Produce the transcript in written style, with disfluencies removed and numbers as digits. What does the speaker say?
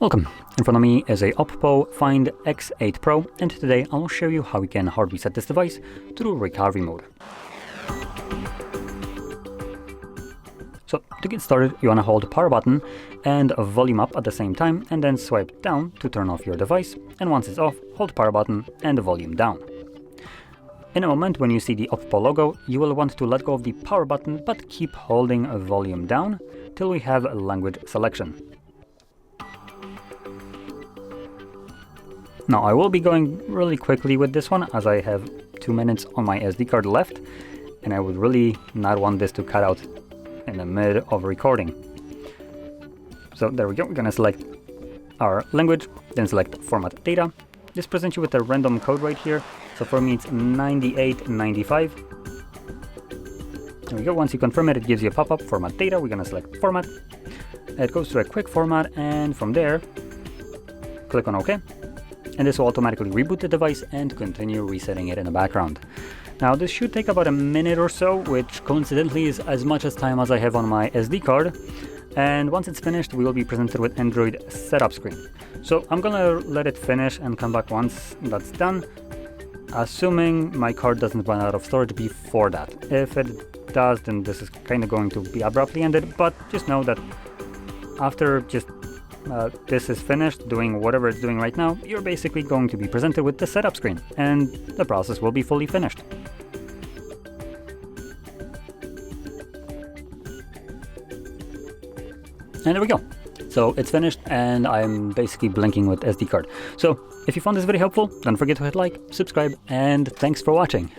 Welcome. In front of me is a OPPO Find X8 Pro, and today I'll show you how we can hard reset this device through recovery mode. So to get started, you want to hold the power button and volume up at the same time, and then swipe down to turn off your device, and once it's off, hold the power button and the volume down. In a moment, when you see the OPPO logo, you will want to let go of the power button, but keep holding volume down till we have language selection. Now I will be going really quickly with this one, as I have 2 minutes on my SD card left, and I would really not want this to cut out in the mid of recording. So there we go, we're gonna select our language, then select format data. This presents you with a random code right here. So for me it's 9895. There we go, once you confirm it, it gives you a pop-up, format data. We're gonna select format. It goes to a quick format, and from there, click on OK. And this will automatically reboot the device and continue resetting it in the background. Now this should take about a minute or so, which coincidentally is as much as time as I have on my SD card. And once it's finished, we will be presented with Android setup screen. So I'm gonna let it finish and come back once that's done, assuming my card doesn't run out of storage before that. If it does, then this is kind of going to be abruptly ended, but just know that after this is finished doing whatever it's doing right now, you're basically going to be presented with the setup screen, and the process will be fully finished. And there we go. So it's finished, and I'm basically blinking with SD card. So if you found this video helpful, don't forget to hit like, subscribe, and thanks for watching.